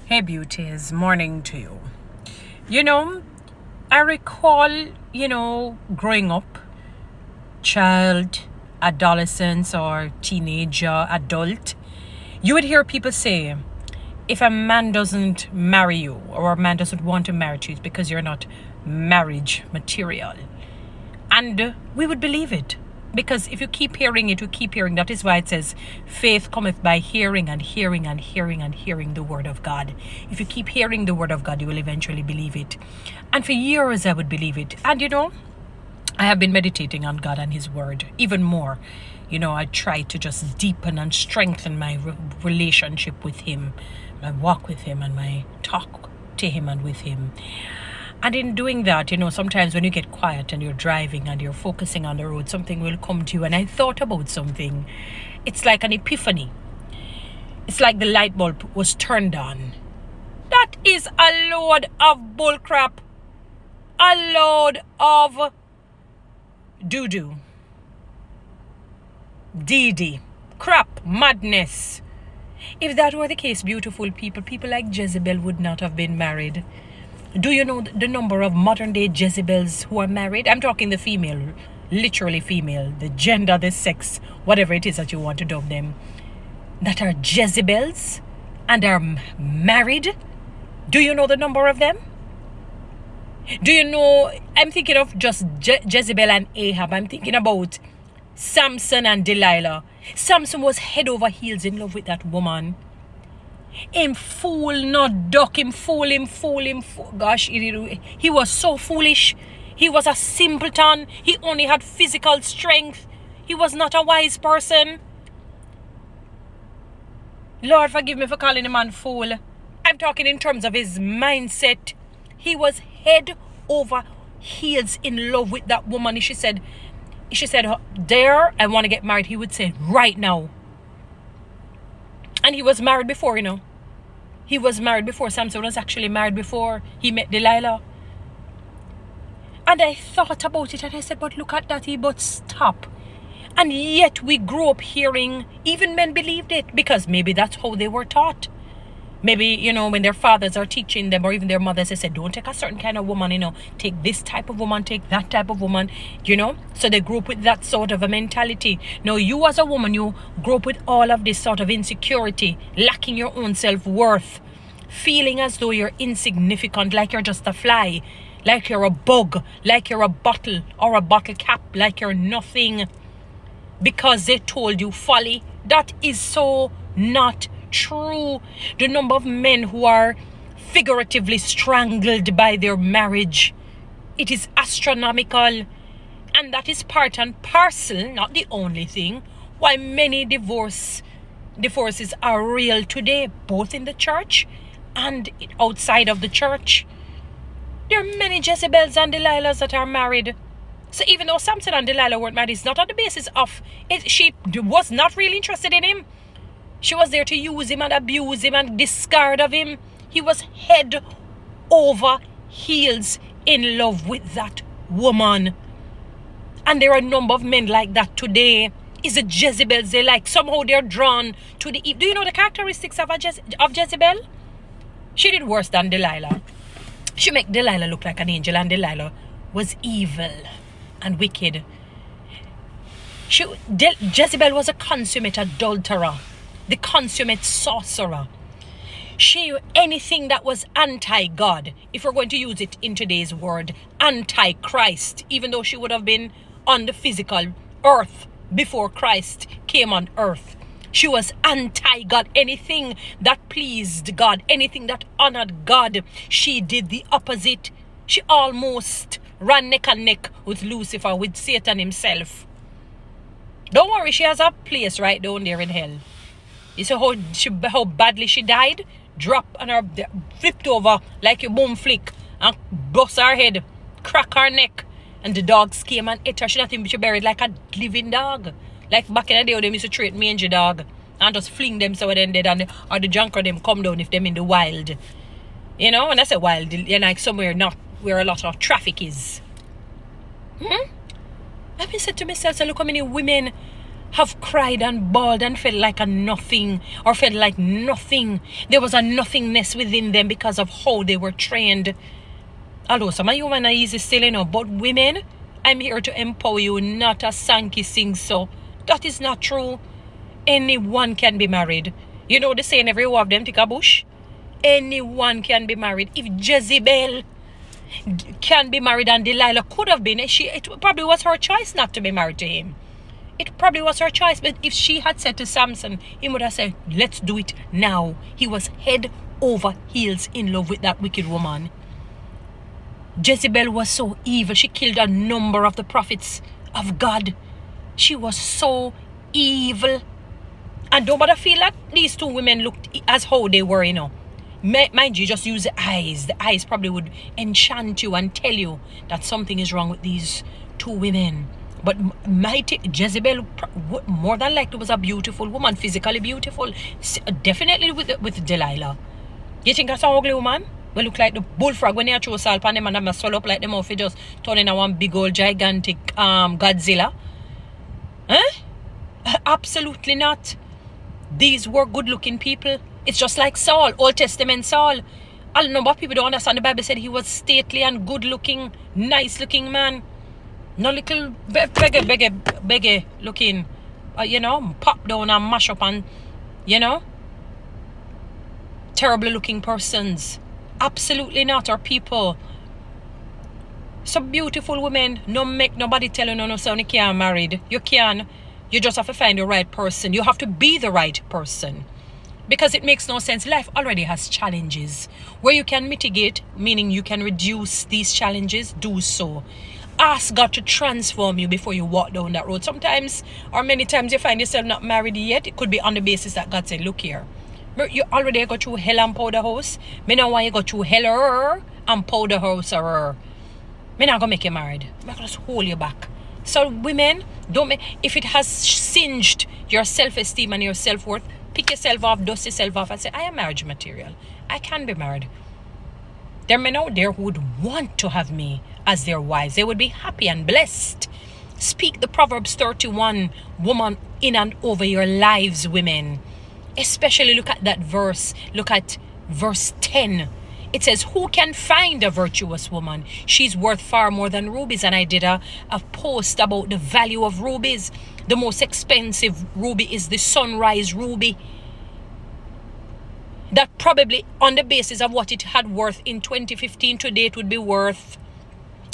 Hey beauties, morning to you. You know, I recall, growing up, child, adolescence, or teenager, adult, you would hear people say, if a man doesn't marry you or a man doesn't want to marry you, it's because you're not marriage material. And we would believe it. Because if you keep hearing it, you keep hearing. That is why it says, faith cometh by hearing and hearing and hearing and hearing the word of God. If you keep hearing the word of God, you will eventually believe it. And for years, I would believe it. And I have been meditating on God and his word even more. I try to just deepen and strengthen my relationship with him, my walk with him and my talk to him and with him. And in doing that, sometimes when you get quiet and you're driving and you're focusing on the road, something will come to you. And I thought about something. It's like an epiphany. It's like the light bulb was turned on. That is a load of bullcrap. A load of doo-doo. Dee-dee. Crap. Madness. If that were the case, beautiful people like Jezebel would not have been married. Do you know the number of modern day Jezebels who are married? I'm talking the female, literally female, the gender, the sex, whatever it is that you want to dub them, that are Jezebels and are married. Do you know the number of them? Do you know, I'm thinking of just Jezebel and Ahab. I'm thinking about Samson and Delilah. Samson was head over heels in love with that woman. Him fool, not duck, him fool. Gosh, he was so foolish. He was a simpleton. He only had physical strength. He was not a wise person. Lord, forgive me for calling a man fool. I'm talking in terms of his mindset. He was head over heels in love with that woman. If she said, there, I want to get married, he would say, right now. And he was married before, He was married before. Samson was actually married before he met Delilah. And I thought about it and I said, but look at that, but stop. And yet we grew up hearing, even men believed it, because maybe that's how they were taught. Maybe, when their fathers are teaching them, or even their mothers, they said, don't take a certain kind of woman, take this type of woman, take that type of woman, So they grew up with that sort of a mentality. Now, you as a woman, you grew up with all of this sort of insecurity, lacking your own self-worth, feeling as though you're insignificant, like you're just a fly, like you're a bug, like you're a bottle or a bottle cap, like you're nothing, because they told you folly. That is so not true. The number of men who are figuratively strangled by their marriage, it is astronomical. And that is part and parcel, not the only thing, why many divorces are real today, both in the church and outside of the church. There are many Jezebels and Delilahs that are married. So even though Samson and Delilah weren't married, it's not on the basis of it. She was not really interested in him. She was there to use him and abuse him and discard of him. He was head over heels in love with that woman. And there are a number of men like that today. Is it Jezebels they like? Somehow they're drawn to the evil. Do you know the characteristics of Jezebel? She did worse than Delilah. She made Delilah look like an angel, and Delilah was evil and wicked. Jezebel was a consummate adulterer, the consummate sorcerer. Anything that was anti-God, if we're going to use it in today's word, anti-Christ, even though she would have been on the physical earth before Christ came on earth. She was anti-God. Anything that pleased God, anything that honored God, she did the opposite. She almost ran neck and neck with Lucifer, with Satan himself. Don't worry, she has a place right down there in hell. You see how badly she died? Drop on her, flipped over like a boom flick, and bust her head, crack her neck, and the dogs came and ate her. She buried like a living dog. Like back in the day, they used to treat mangy dog and just fling them so then dead, or the junker them come down if them in the wild. When I say wild, like somewhere not where a lot of traffic is. I've been said to myself, so look how many women have cried and bawled and felt like a nothing, or felt like nothing. There was a nothingness within them because of how they were trained. Although some of you men are easy still, you know, but women, I'm here to empower you, not a Sankey sing so. That is not true. Anyone can be married. You know the saying, every one of them take a bush. Anyone can be married. If Jezebel can be married and Delilah could have been, it probably was her choice not to be married to him. It probably was her choice. But if she had said to Samson, he would have said, let's do it now. He was head over heels in love with that wicked woman. Jezebel was so evil. She killed a number of the prophets of God. She was so evil. And don't bother feel that these two women looked as how they were, you know. Mind you, just use the eyes. The eyes probably would enchant you and tell you that something is wrong with these two women. But mighty Jezebel, more than likely, was a beautiful woman, physically beautiful. Definitely with Delilah. You think that's an ugly woman? We look like the bullfrog when you throw salt on them and them swell up like them off, just turn into one big old gigantic Godzilla. Huh? Absolutely not. These were good looking people. It's just like Saul, Old Testament Saul. A number of people don't understand. The Bible said he was stately and good looking, nice looking man. No little beggar looking, you know, pop down and mash up and, you know, terrible looking persons. Absolutely not. Or people. Some beautiful women. No make nobody tell you no son you can't married. You can. You just have to find the right person. You have to be the right person. Because it makes no sense. Life already has challenges. Where you can mitigate, meaning you can reduce these challenges, do so. Ask God to transform you before you walk down that road. Sometimes, or many times, you find yourself not married yet. It could be on the basis that God said, look here. You already go through hell and powder house. Me now want you go through hell and powder house. Me not gonna make you married. I'm gonna just hold you back. So women, if it has singed your self-esteem and your self-worth, pick yourself off, dust yourself off and say, I am marriage material. I can be married. There are men out there who would want to have me as their wives. They would be happy and blessed. Speak the Proverbs 31 woman in and over your lives, women. Especially look at that verse. Look at verse 10. It says, who can find a virtuous woman? She's worth far more than rubies. And I did a post about the value of rubies. The most expensive ruby is the sunrise ruby. That probably on the basis of what it had worth in 2015, today it would be worth,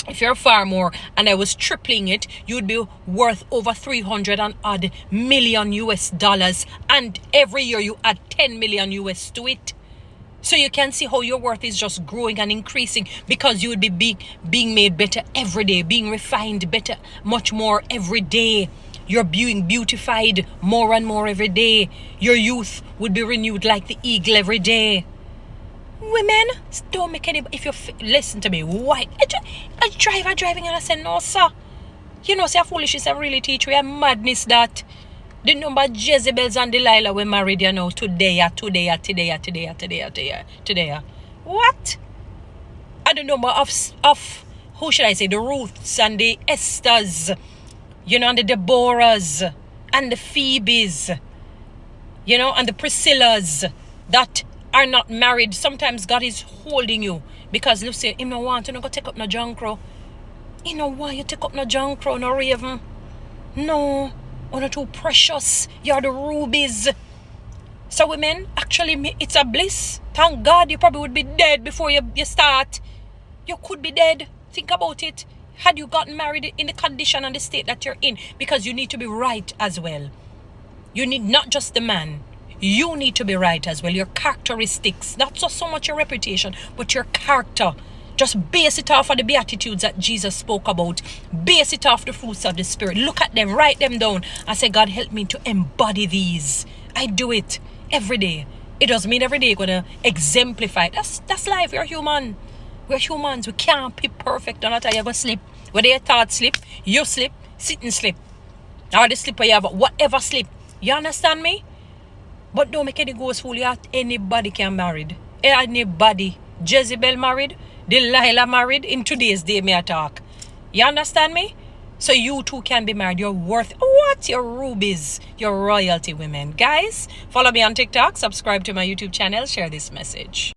if you're far more, and I was tripling it, you'd be worth over 300 and odd million US dollars. And every year you add 10 million US to it. So you can see how your worth is just growing and increasing, because you would be being made better every day, being refined better, much more every day. You're being beautified more and more every day. Your youth would be renewed like the eagle every day. Women, don't make any, if you listen to me, why? A driver driving and I say, no sir. You know, say foolishness I really teach you, a madness that. The number of Jezebels and Delilah were married, you know, today. What? And the number of who should I say, the Ruths and the Esthers, you know, and the Deborahs and the Phoebes, you know, and the Priscillas that are not married. Sometimes God is holding you because you say, him no want to go take up no junk crow. He no want you take up no junk crow, no raven. No. You're too precious. You're the rubies. So women, actually it's a bliss. Thank God you probably would be dead before you start. You could be dead. Think about it. Had you gotten married in the condition and the state that you're in, because you need to be right as well. You need not just the man. You need to be right as well. Your characteristics, not just so much your reputation, but your character. Just base it off of the Beatitudes that Jesus spoke about. Base it off the fruits of the Spirit. Look at them, write them down. I say, God, help me to embody these. I do it every day. It doesn't mean every day you're going to exemplify it. That's life. We're human. We're humans. We can't be perfect. Don't you're going to slip. Whether your thoughts slip, you slip, sit and slip. Or the slipper you have, whatever slip. You understand me? But don't make any ghost fool you. Anybody can married. Anybody. Jezebel married. Delilah married. In today's day, may I talk. You understand me? So you too can be married. You're worth. What? What? Your rubies, your royalty women. Guys, follow me on TikTok, subscribe to my YouTube channel, share this message.